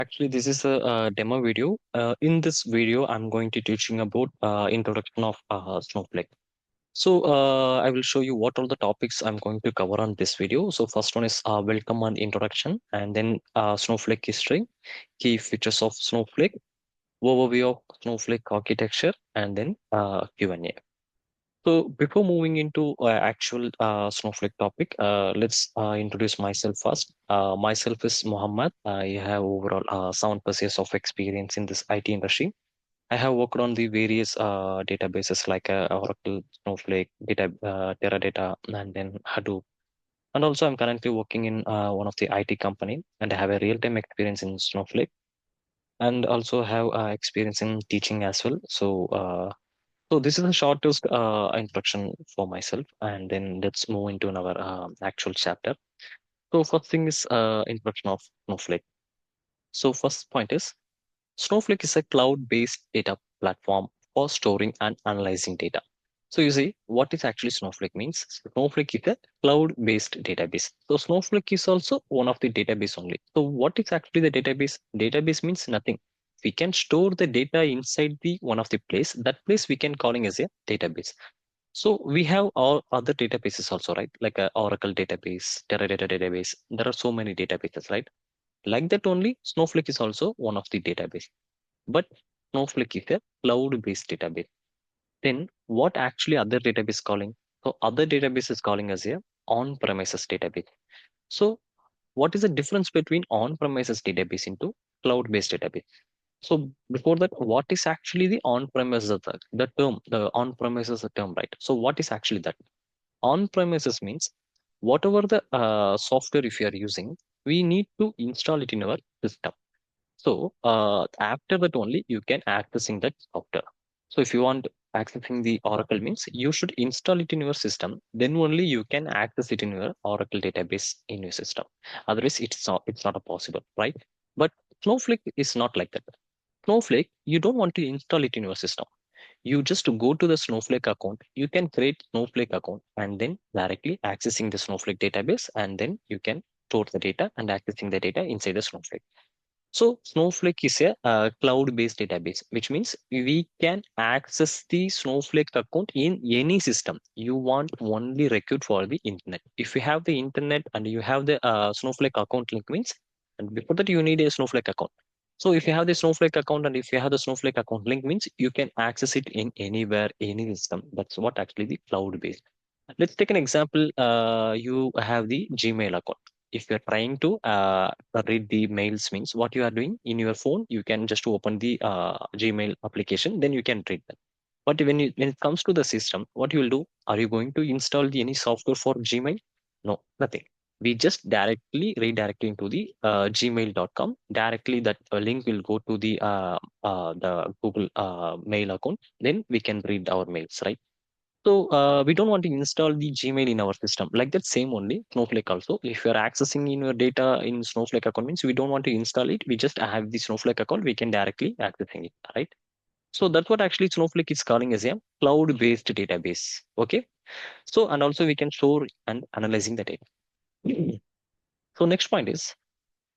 Actually, this is a demo video. In this video, I'm going to teaching about introduction of Snowflake. So I will show you what all the topics I'm going to cover on this video. So first one is welcome and introduction, and then Snowflake history, key features of Snowflake, overview of Snowflake architecture, and then Q&A. So before moving into actual Snowflake topic, let's introduce myself first. Myself is Muhammad. I have overall 7 plus years of experience in this IT industry. I have worked on the various databases like Oracle, Snowflake, Teradata, and then Hadoop. And also, I'm currently working in one of the IT company, and I have a real-time experience in Snowflake, and also have experience in teaching as well. So this is the shortest introduction for myself, and then let's move into our actual chapter. So first thing is introduction of Snowflake. So first point is Snowflake is a cloud-based data platform for storing and analyzing data. So you see, what is actually Snowflake means? Snowflake is a cloud-based database. So Snowflake is also one of the database only. So what is actually the database? Database means nothing. We can store the data inside the one of the place. That place we can calling as a database. So we have all other databases also, right? Like a Oracle database, Teradata database. There are so many databases, right? Like that only, Snowflake is also one of the database. But Snowflake is a cloud-based database. Then what actually other database calling? So other database is calling as a on-premises database. So what is the difference between on-premises database into cloud-based database? So before that, what is actually the on-premises? The term, the on-premises term, right? So what is actually that? On-premises means whatever the software if you are using, we need to install it in our system. So after that only you can accessing that software. So if you want accessing the Oracle means you should install it in your system. Then only you can access it in your Oracle database in your system. Otherwise, it's not a possible, right? But Snowflake is not like that. Snowflake, you don't want to install it in your system. You just go to the Snowflake account. You can create Snowflake account and then directly accessing the Snowflake database, and then you can store the data and accessing the data inside the Snowflake. So Snowflake is a cloud-based database, which means we can access the Snowflake account in any system. You want only record for the internet. If you have the internet and you have the Snowflake account link means, and before that you need a Snowflake account. So if you have the Snowflake account and if you have the Snowflake account link means you can access it in anywhere, any system. That's what actually the cloud-based. Let's take an example. You have the Gmail account. If you're trying to read the mails, means what you are doing in your phone, you can just open the Gmail application, then you can read them. But when it comes to the system, what you will do? Are you going to install any software for Gmail? No, nothing. We just directly redirect into the gmail.com. Directly that link will go to the Google mail account. Then we can read our mails, right? So we don't want to install the Gmail in our system. Like that same only Snowflake also. If you're accessing in your data in Snowflake account means we don't want to install it. We just have the Snowflake account. We can directly accessing it, right? So that's what actually Snowflake is calling as a cloud-based database. Okay. So and also we can store and analyzing the data. So next point is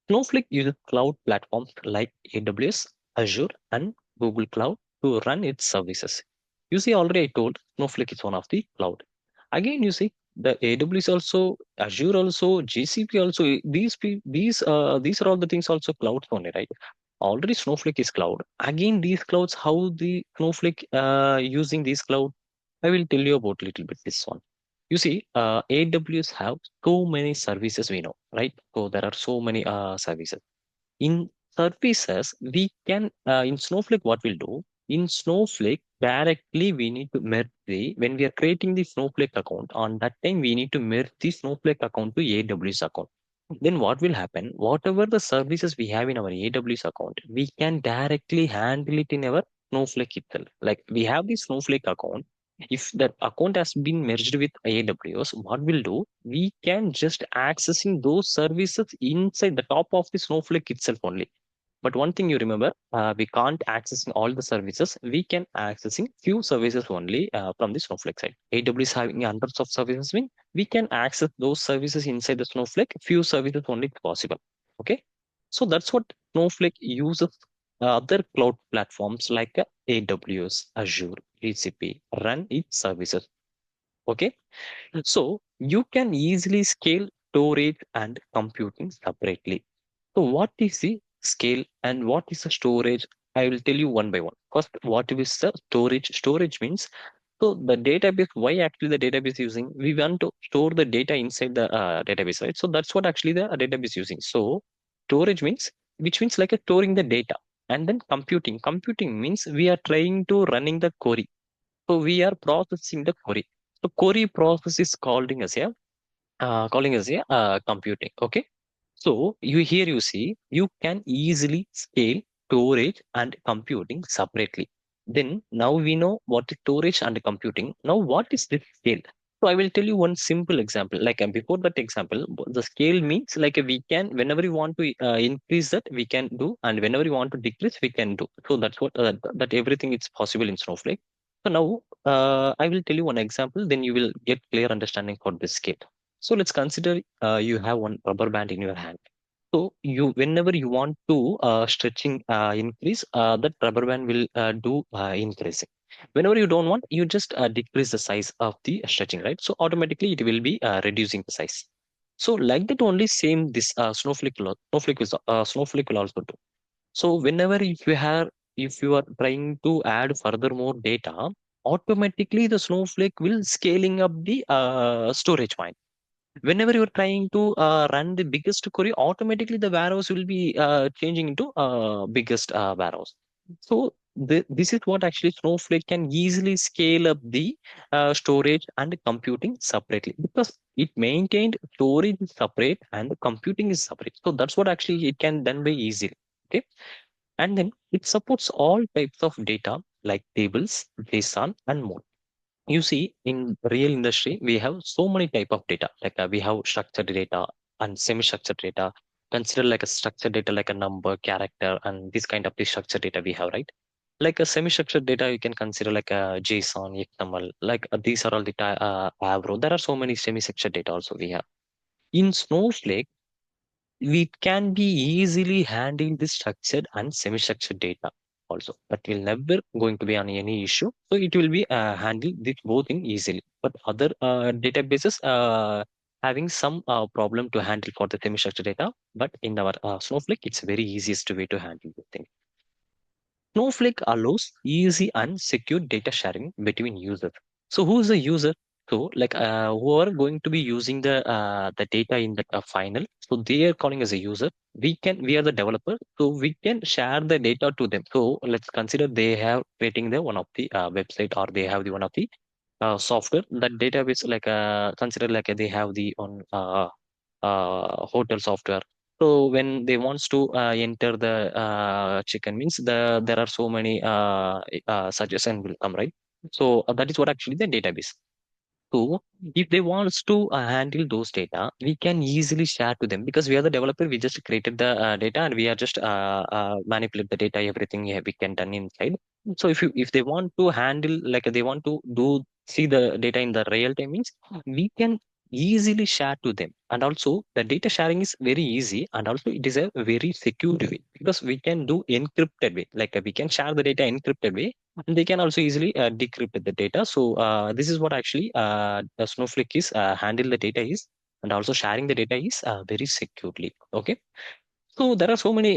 Snowflake uses cloud platforms like AWS, Azure, and Google Cloud to run its services. You see, already I told Snowflake is one of the cloud. Again, you see, the AWS also, Azure also, GCP also. These are all the things also clouds only, right? Already Snowflake is cloud. Again, these clouds, how the Snowflake using these cloud, I will tell you about little bit this one. You see, AWS have so many services we know, right? So there are so many services. In services, we can in Snowflake, what we'll do in Snowflake directly we need to merge the when we are creating the Snowflake account on that time we need to merge the Snowflake account to AWS account. Then what will happen? Whatever the services we have in our AWS account, we can directly handle it in our Snowflake itself. Like we have the Snowflake account. If that account has been merged with AWS, what we'll do? We can just accessing those services inside the top of the Snowflake itself only. But one thing you remember, we can't access all the services. We can accessing few services only from the Snowflake side. AWS having hundreds of services mean we can access those services inside the Snowflake. Few services only possible. Okay. So that's what Snowflake uses other cloud platforms like AWS, Azure, GCP, run its services. Okay. So you can easily scale storage and computing separately. So what is the scale and what is the storage? I will tell you one by one. First, what is the storage? Storage means so the database, why actually the database using? We want to store the data inside the database, right? So that's what actually the database using. So storage means, which means like a storing the data. And then computing. Computing means we are trying to running the query. So we are processing the query. So query process is calling as a computing. Okay. So you see you can easily scale storage and computing separately. Then now we know what is storage and computing. Now what is this scale? So I will tell you one simple example. Like before that example, the scale means like we can whenever you want to increase that we can do, and whenever you want to decrease we can do. So that's what that everything is possible in Snowflake. So now I will tell you one example. Then you will get clear understanding for this scale. So let's consider you have one rubber band in your hand. So you, whenever you want to stretching increase, that rubber band will do increasing. Whenever you don't want, you just decrease the size of the stretching, right? So automatically it will be reducing the size. So like that only same this Snowflake will also do. So whenever if you are trying to add further more data, automatically the Snowflake will scaling up the storage mind. Whenever you're trying to run the biggest query, automatically the warehouse will be changing into biggest warehouse. So this is what actually Snowflake can easily scale up the storage and computing separately, because it maintained storage is separate and computing is separate. So that's what actually it can done by easily. Okay. And then it supports all types of data like tables, JSON, and more. You see in real industry we have so many type of data, like we have structured data and semi-structured data. Consider like a structured data like a number, character, and this kind of the structured data we have, right? Like a semi-structured data you can consider like a JSON, XML, like these are all the Avro. There are so many semi-structured data also we have in Snowflake. We can be easily handling the structured and semi-structured data also. That will never going to be on any issue. So it will be handled this both in easily. But other databases having some problem to handle for the semi-structured data. But in our Snowflake, it's very easiest way to handle the thing. Snowflake allows easy and secure data sharing between users. So who is the user? So like who are going to be using the data in the final. So they are calling as a user. We are the developer. So we can share the data to them. So let's consider they have creating the one of the website, or they have the one of the software that database, like consider like they have the on hotel software. So when they wants to enter the chicken means there are so many suggestion will come, right? So that is what actually the database. So if they wants to handle those data, we can easily share to them, because we are the developer. We just created the data and we are just manipulate the data, everything we can done inside. So if they want to handle, like they want to do see the data in the real time means, we can easily share to them. And also the data sharing is very easy, and also it is a very secure way, because we can do encrypted way, like we can share the data encrypted way, and they can also easily decrypt the data. So this is what actually the Snowflake is handle the data is, and also sharing the data is very securely. Okay. So there are so many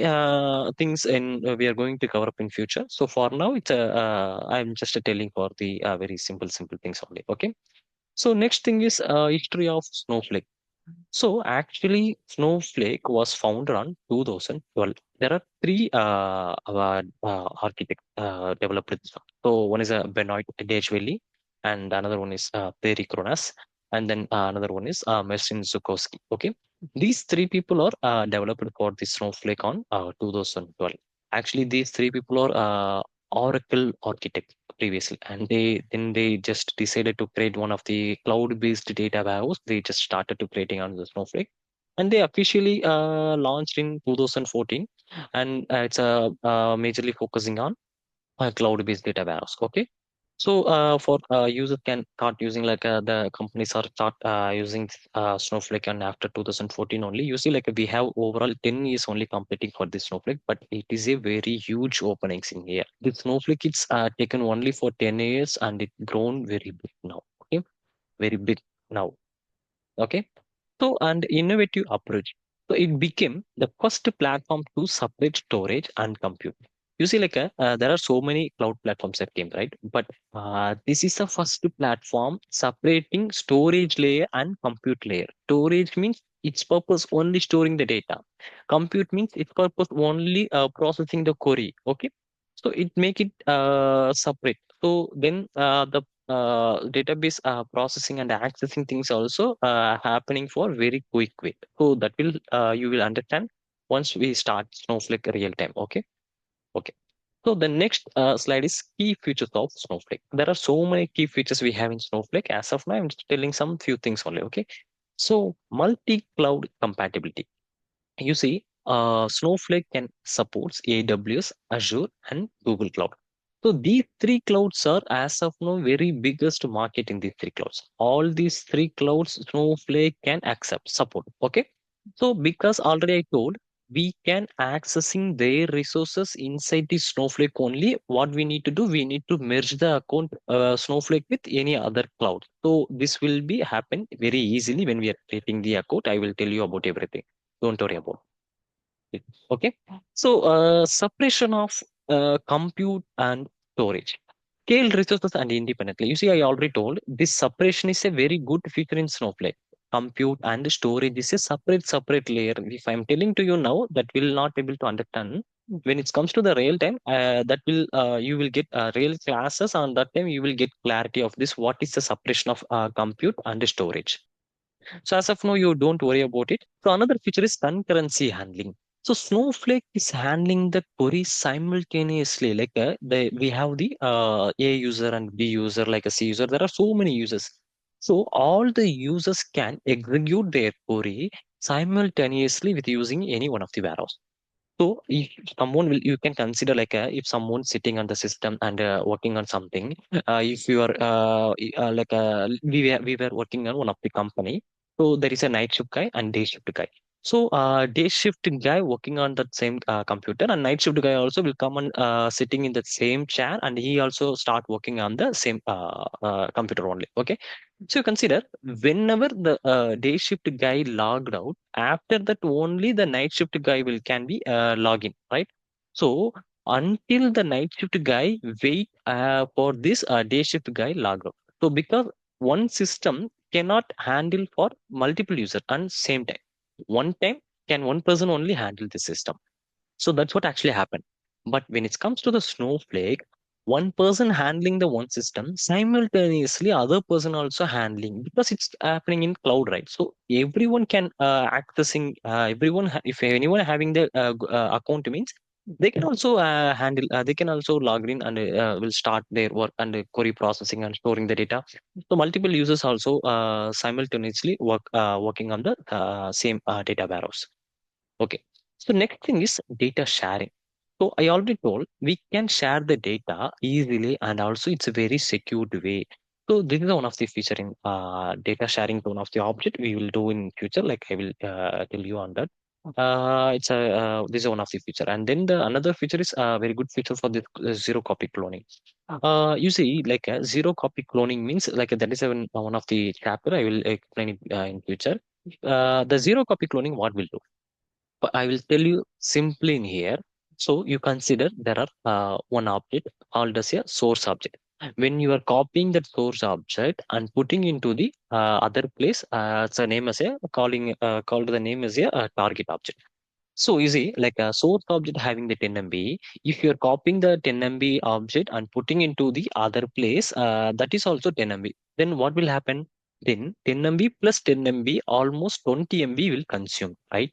things in we are going to cover up in future. So for now, it's I'm just telling for the very simple things only. Okay. So next thing is history of Snowflake. So actually, Snowflake was founded on 2012. There are three architects developed this one. So one is Benoit Dejveli, and another one is Perry Kronas, and then another one is Marcin Zukowski. Okay, these three people are developed for the Snowflake on 2012. Actually, these three people are Oracle architects previously, and they just decided to create one of the cloud-based data warehouse. They just started to creating on the Snowflake, and they officially launched in 2014, and it's majorly focusing on cloud-based data warehouse. Okay. So for users can start using like the companies are start using Snowflake and after 2014 only. You see like we have overall 10 years only completing for this Snowflake, but it is a very huge openings in here. The Snowflake it's taken only for 10 years and it grown very big now. Okay, very big now. Okay. So, and innovative approach. So it became the first platform to separate storage and compute. You see, like there are so many cloud platforms that came, right? But this is the first platform separating storage layer and compute layer. Storage means its purpose only storing the data. Compute means its purpose only processing the query. Okay, so it make it separate. So then the database processing and accessing things also happening for very quick way. So that will you will understand once we start Snowflake real time. Okay. Okay. So the next slide is key features of Snowflake. There are so many key features we have in Snowflake. As of now, I'm just telling some few things only. Okay. So multi-cloud compatibility. You see, Snowflake can supports AWS, Azure, and Google Cloud. So these three clouds are, as of now, very biggest market in these three clouds. All these three clouds, Snowflake can accept support. Okay. So because already I told, we can accessing their resources inside the Snowflake only. What we need to do, we need to merge the account Snowflake with any other cloud. So this will be happen very easily when we are creating the account. I will tell you about everything. Don't worry about it. Okay. So separation of compute and storage. Scale resources and independently. You see, I already told this separation is a very good feature in Snowflake. Compute and storage is a separate layer. If I'm telling to you now, that will not able to understand. When it comes to the real time, that will you will get real classes. On that time, you will get clarity of this. What is the separation of compute and storage? So as of now, you don't worry about it. So another feature is concurrency handling. So Snowflake is handling the query simultaneously. Like we have the A user and B user, like a C user. There are so many users. So all the users can execute their query simultaneously with using any one of the warehouse. So if someone will, you can consider like if someone sitting on the system and working on something. If you are we were working on one of the company. So there is a night shift guy and day shift guy. So day shift guy working on that same computer and night shift guy also will come and sitting in the same chair and he also start working on the same computer only. Okay. So you consider whenever the day shift guy logged out, after that only the night shift guy will can be login, right? So until the night shift guy wait for this day shift guy log out. So because one system cannot handle for multiple users and same time. One time can one person only handle the system. So that's what actually happened. But when it comes to the Snowflake, one person handling the one system, simultaneously other person also handling because it's happening in cloud, right? So everyone can accessing if anyone having the account means they can also handle they can also log in and will start their work and query processing and storing the data. So multiple users also simultaneously working on the same data warehouse. Okay. So next thing is data sharing. So I already told we can share the data easily and also it's a very secured way. So this is one of the feature in data sharing to one of the object we will do in future. Like I will tell you on that. It's a this is one of the feature, and then the another feature is a very good feature for the zero copy cloning. You see, like zero copy cloning means like that is one of the chapter I will explain it in future. The zero copy cloning, what will do? But I will tell you simply in here. So you consider there are one object called as a source object. When you are copying that source object and putting into the other place, it's a name as a called the name as a target object. So you see, like a source object having the 10 MB, if you're copying the 10 MB object and putting into the other place, that is also 10 MB. Then what will happen? Then 10 MB plus 10 MB, almost 20 MB will consume, right?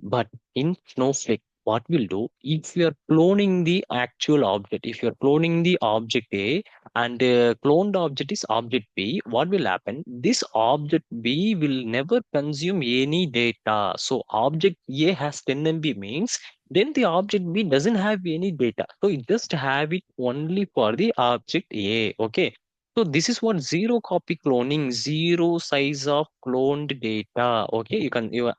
But in Snowflake, what we'll do, if we are cloning the actual object, if you're cloning the object A and cloned object is object B, what will happen? This object B will never consume any data. So object A has 10 MB means then the object B doesn't have any data. So it just have it only for the object A. Okay. So this is what zero copy cloning, zero size of cloned data. Okay,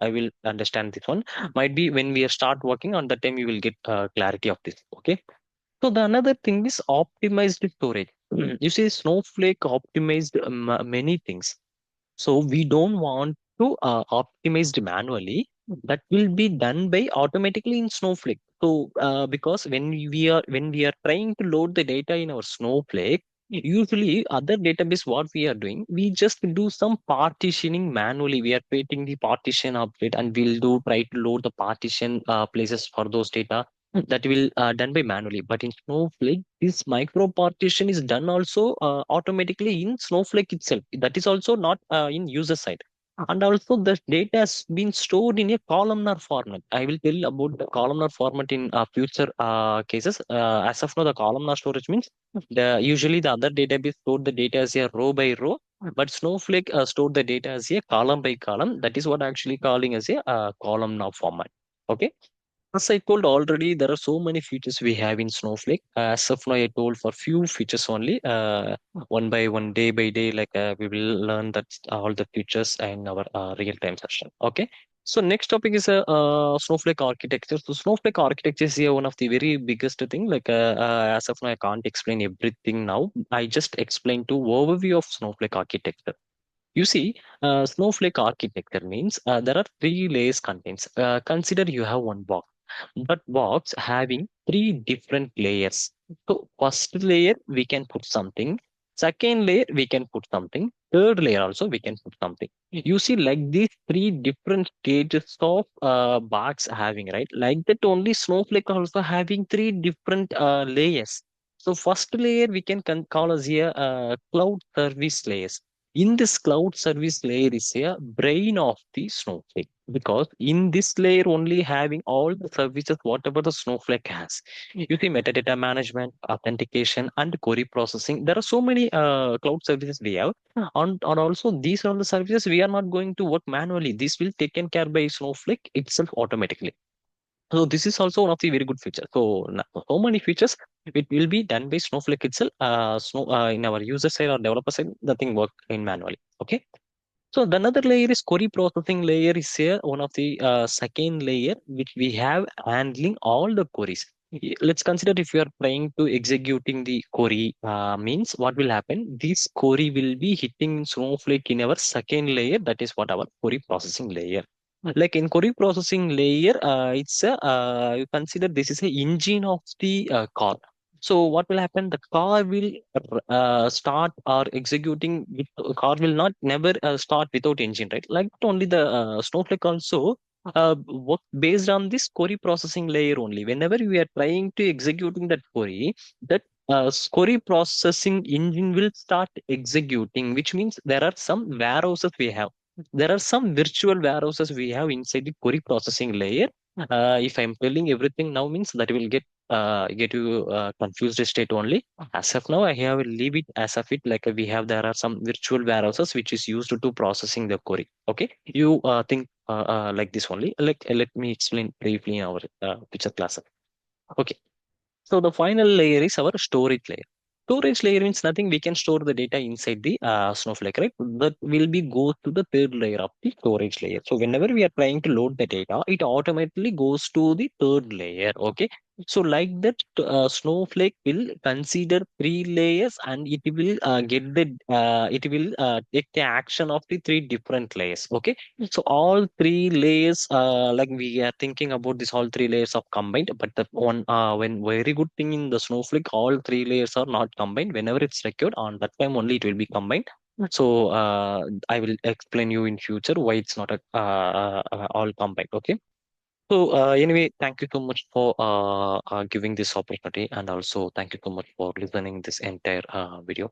I will understand this one. Might be when we start working on the time, you will get clarity of this. Okay. So the another thing is optimized storage. You see, Snowflake optimized many things. So we don't want to optimize it manually. That will be done by automatically in Snowflake. So because when we are trying to load the data in our Snowflake, usually other database what we are doing, we just do some partitioning manually. We are creating the partition update and we'll do try to load the partition places for those data that will done by manually. But in Snowflake, this micro partition is done also automatically in Snowflake itself. That is also not in user side. And also the data has been stored in a columnar format. I will tell about the columnar format in future cases. As of now, the columnar storage means usually the other database stored the data as a row by row, but Snowflake stored the data as a column by column. That is what actually calling as a columnar format. Okay. As I told already, there are so many features we have in Snowflake. As of now, I told for few features only, one by one, day by day, like we will learn that all the features in our real-time session. Okay. So next topic is Snowflake architecture. So Snowflake architecture is one of the very biggest thing. Like as of now, I can't explain everything now. I just explained to overview of Snowflake architecture. You see, Snowflake architecture means there are three layers contains. Consider you have one box. That box having three different layers. So first layer we can put something. Second layer we can put something. Third layer also we can put something. You see, like these three different stages of box having, right? Like that only Snowflake also having three different layers. So first layer we can call as a cloud service layers. In this cloud service layer is a brain of the Snowflake, because in this layer only having all the services whatever the Snowflake has. You see, metadata management, authentication, and query processing. There are so many cloud services we have, and also these are the services we are not going to work manually. This will taken care by Snowflake itself automatically. So this is also one of the very good features. So so many features it will be done by Snowflake itself. In our user side or developer side, nothing work in manually. Okay. So the another layer is query processing layer is here one of the second layer which we have handling all the queries. Let's consider if you are trying to executing the query means what will happen. This query will be hitting Snowflake in our second layer. That is what our query processing layer. Like in query processing layer, it's a you consider this is a engine of the car. So what will happen? The car will start or executing with car will not never start without engine, right? Like only the Snowflake also work based on this query processing layer only. Whenever we are trying to executing that query, that query processing engine will start executing, which means there are some warehouses we have. There are some virtual warehouses we have inside the query processing layer. If I'm telling everything now means that will get you confused state only. As of now, I have leave it as of it like we have there are some virtual warehouses which is used to processing the query. Okay, you think like this only. Like let me explain briefly in our picture class. Okay. So the final layer is our storage layer. Storage layer means nothing. We can store the data inside the Snowflake, right? That will be goes to the third layer of the storage layer. So whenever we are trying to load the data, it automatically goes to the third layer. Okay. So like that, Snowflake will consider three layers and it will it will take the action of the three different layers. Okay. So all three layers, like we are thinking about this, all three layers of combined, but the one when very good thing in the Snowflake, all three layers are not combined. Whenever it's required, on that time only it will be combined. So I will explain you in future why it's not a, all combined. Okay. So anyway, thank you so much for giving this opportunity, and also thank you so much for listening this entire video.